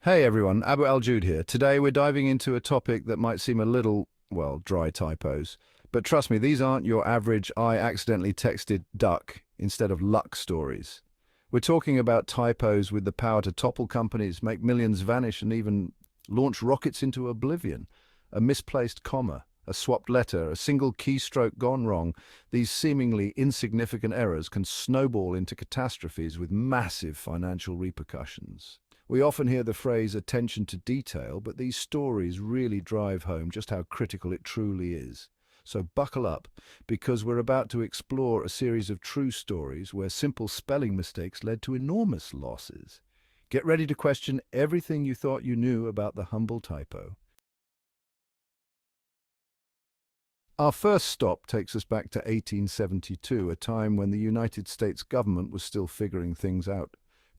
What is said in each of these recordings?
Hey everyone, Abu Al Jude here. Today we're diving into a topic that might seem a little, well, dry typos. But trust me, these aren't your average I accidentally texted duck instead of luck stories. We're talking about typos with the power to topple companies, make millions vanish, and even launch rockets into oblivion. A misplaced comma, a swapped letter, a single keystroke gone wrong. These seemingly insignificant errors can snowball into catastrophes with massive financial repercussions. We often hear the phrase attention to detail, but these stories really drive home just how critical it truly is. So buckle up, because we're about to explore a series of true stories where simple spelling mistakes led to enormous losses. Get ready to question everything you thought you knew about the humble typo. Our first stop takes us back to 1872, a time when the United States government was still figuring things out.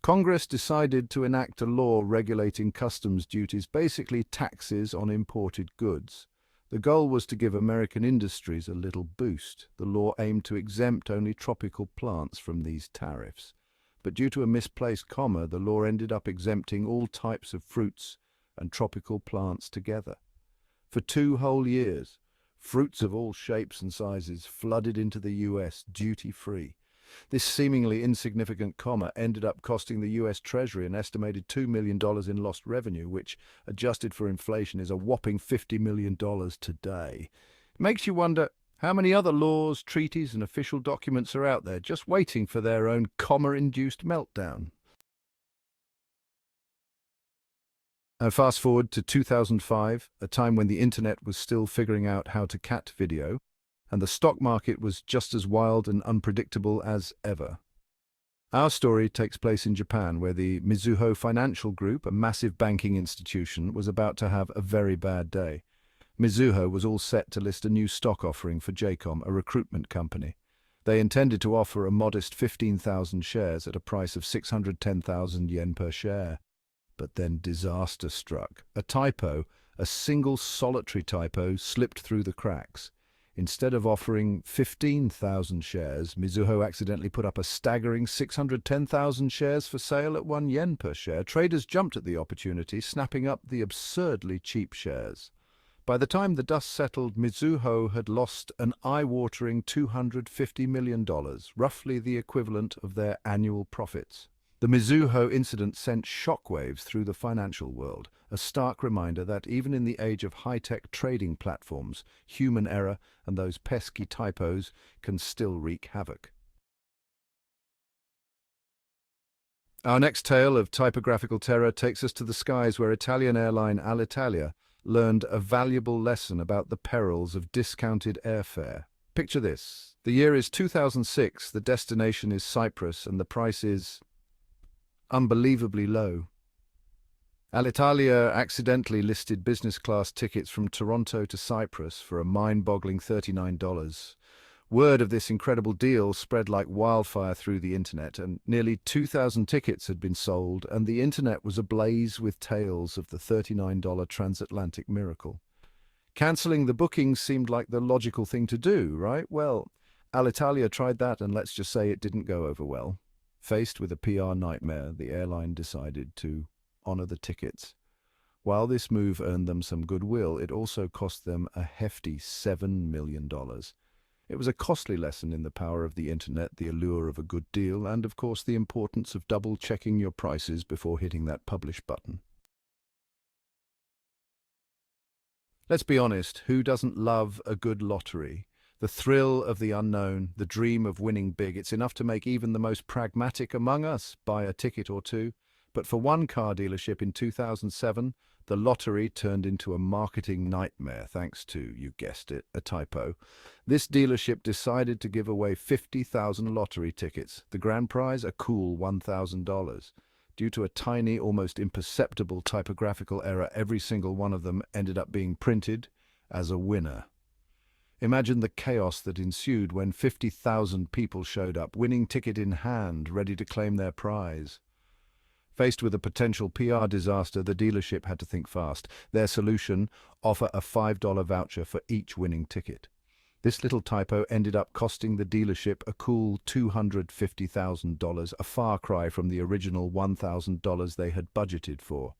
Congress decided to enact a law regulating customs duties, basically taxes on imported goods. The goal was to give American industries a little boost. The law aimed to exempt only tropical plants from these tariffs. But due to a misplaced comma, the law ended up exempting all types of fruits and tropical plants together. For 2 whole years, fruits of all shapes and sizes flooded into the US duty-free. This seemingly insignificant comma ended up costing the US Treasury an estimated $2 million in lost revenue, which, adjusted for inflation, is a whopping $50 million today. It makes you wonder how many other laws, treaties, and official documents are out there just waiting for their own comma-induced meltdown. And fast forward to 2005, a time when the internet was still figuring out how to cat video, and the stock market was just as wild and unpredictable as ever. Our story takes place in Japan, where the Mizuho Financial Group, a massive banking institution, was about to have a very bad day. Mizuho was all set to list a new stock offering for JCOM, a recruitment company. They intended to offer a modest 15,000 shares at a price of 610,000 yen per share. But then disaster struck. A typo, a single solitary typo, slipped through the cracks. Instead of offering 15,000 shares, Mizuho accidentally put up a staggering 610,000 shares for sale at 1 yen per share. Traders jumped at the opportunity, snapping up the absurdly cheap shares. By the time the dust settled, Mizuho had lost an eye-watering $250 million, roughly the equivalent of their annual profits. The Mizuho incident sent shockwaves through the financial world, a stark reminder that even in the age of high-tech trading platforms, human error and those pesky typos can still wreak havoc. Our next tale of typographical terror takes us to the skies where Italian airline Alitalia learned a valuable lesson about the perils of discounted airfare. Picture this. The year is 2006, the destination is Cyprus, and the price is unbelievably low. Alitalia accidentally listed business class tickets from Toronto to Cyprus for a mind-boggling $39. Word of this incredible deal spread like wildfire through the internet, and nearly 2,000 tickets had been sold, and the internet was ablaze with tales of the $39 transatlantic miracle. Cancelling the booking seemed like the logical thing to do, right? Well, Alitalia tried that, and let's just say it didn't go over well. Faced with a PR nightmare, the airline decided to honor the tickets. While this move earned them some goodwill, it also cost them a hefty $7 million. It was a costly lesson in the power of the internet, the allure of a good deal, and of course the importance of double-checking your prices before hitting that publish button. Let's be honest, who doesn't love a good lottery? The thrill of the unknown, the dream of winning big, it's enough to make even the most pragmatic among us buy a ticket or two. But for one car dealership in 2007, the lottery turned into a marketing nightmare thanks to, you guessed it, a typo. This dealership decided to give away 50,000 lottery tickets. The grand prize, a cool $1,000. Due to a tiny, almost imperceptible typographical error, every single one of them ended up being printed as a winner. Imagine the chaos that ensued when 50,000 people showed up, winning ticket in hand, ready to claim their prize. Faced with a potential PR disaster, the dealership had to think fast. Their solution: offer a $5 voucher for each winning ticket. This little typo ended up costing the dealership a cool $250,000, a far cry from the original $1,000 they had budgeted for.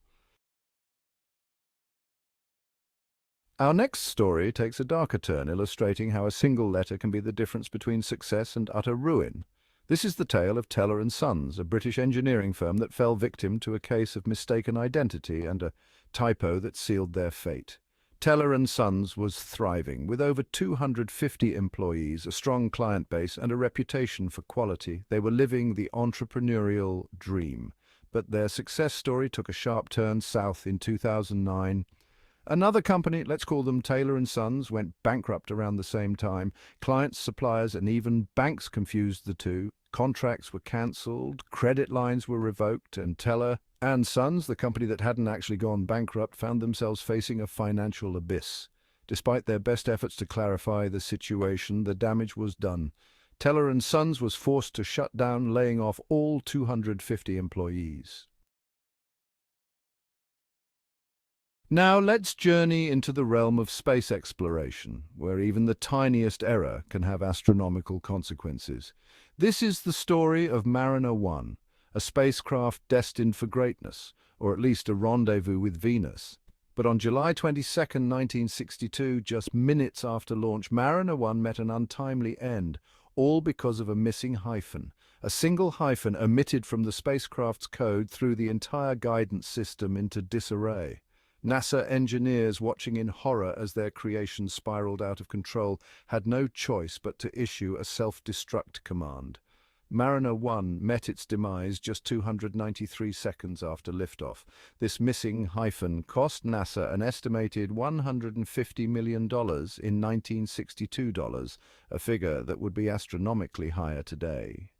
Our next story takes a darker turn, illustrating how a single letter can be the difference between success and utter ruin. This is the tale of Teller and Sons, a British engineering firm that fell victim to a case of mistaken identity and a typo that sealed their fate. Teller and Sons was thriving, with over 250 employees, a strong client base, and a reputation for quality. They were living the entrepreneurial dream. But their success story took a sharp turn south in 2009. Another company, let's call them Taylor and Sons, went bankrupt around the same time. Clients, suppliers, and even banks confused the two. Contracts were cancelled, credit lines were revoked, and Teller and Sons, the company that hadn't actually gone bankrupt, found themselves facing a financial abyss. Despite their best efforts to clarify the situation, the damage was done. Teller and Sons was forced to shut down, laying off all 250 employees. Now let's journey into the realm of space exploration, where even the tiniest error can have astronomical consequences. This is the story of Mariner 1, a spacecraft destined for greatness, or at least a rendezvous with Venus. But on July 22, 1962, just minutes after launch, Mariner 1 met an untimely end, all because of a missing hyphen. A single hyphen omitted from the spacecraft's code threw the entire guidance system into disarray. NASA engineers, watching in horror as their creation spiraled out of control, had no choice but to issue a self-destruct command. Mariner 1 met its demise just 293 seconds after liftoff. This missing hyphen cost NASA an estimated $150 million in 1962 dollars, a figure that would be astronomically higher today.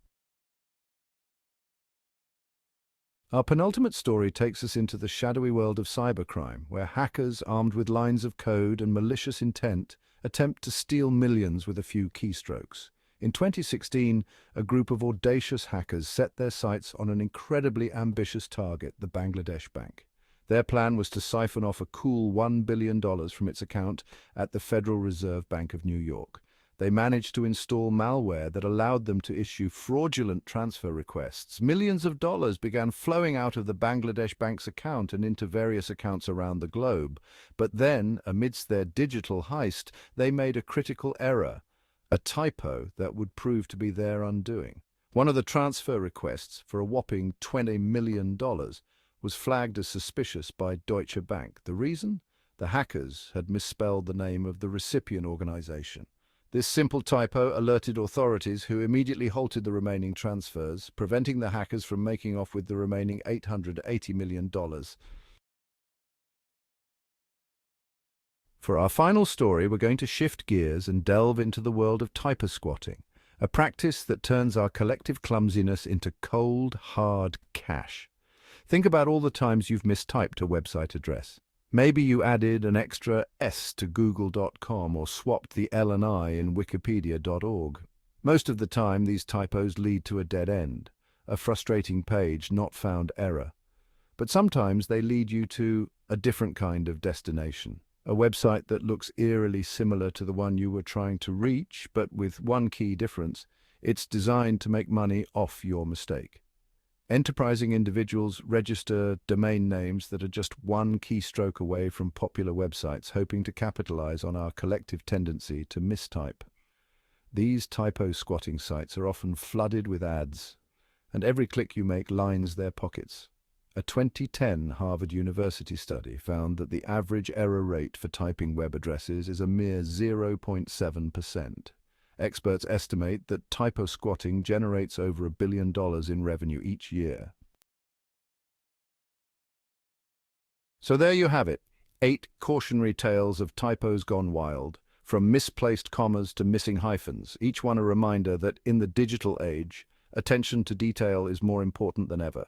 Our penultimate story takes us into the shadowy world of cybercrime, where hackers armed with lines of code and malicious intent attempt to steal millions with a few keystrokes. In 2016, a group of audacious hackers set their sights on an incredibly ambitious target, the Bangladesh Bank. Their plan was to siphon off a cool $1 billion from its account at the Federal Reserve Bank of New York. They managed to install malware that allowed them to issue fraudulent transfer requests. Millions of dollars began flowing out of the Bangladesh Bank's account and into various accounts around the globe. But then, amidst their digital heist, they made a critical error, a typo that would prove to be their undoing. One of the transfer requests, for a whopping $20 million, was flagged as suspicious by Deutsche Bank. The reason? The hackers had misspelled the name of the recipient organization. This simple typo alerted authorities, who immediately halted the remaining transfers, preventing the hackers from making off with the remaining $880 million. For our final story, we're going to shift gears and delve into the world of typo squatting, a practice that turns our collective clumsiness into cold, hard cash. Think about all the times you've mistyped a website address. Maybe you added an extra S to google.com or swapped the L and I in wikipedia.org. Most of the time, these typos lead to a dead end, a frustrating page not found error. But sometimes they lead you to a different kind of destination, a website that looks eerily similar to the one you were trying to reach, but with one key difference: it's designed to make money off your mistake. Enterprising individuals register domain names that are just one keystroke away from popular websites, hoping to capitalize on our collective tendency to mistype. These typo squatting sites are often flooded with ads, and every click you make lines their pockets. A 2010 Harvard University study found that the average error rate for typing web addresses is a mere 0.7%. Experts estimate that typo squatting generates over $1 billion in revenue each year. So there you have it, 8 cautionary tales of typos gone wild, from misplaced commas to missing hyphens, each one a reminder that in the digital age, attention to detail is more important than ever.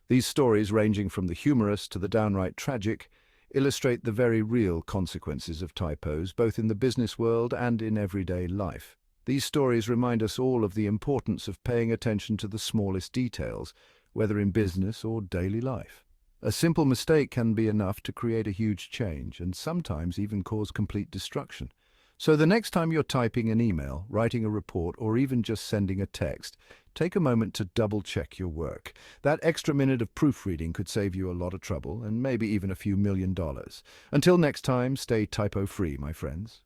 These stories, ranging from the humorous to the downright tragic, illustrate the very real consequences of typos, both in the business world and in everyday life. These stories remind us all of the importance of paying attention to the smallest details, whether in business or daily life. A simple mistake can be enough to create a huge change, and sometimes even cause complete destruction. So the next time you're typing an email, writing a report, or even just sending a text, take a moment to double-check your work. That extra minute of proofreading could save you a lot of trouble and maybe even a few $1 million. Until next time, stay typo-free, my friends.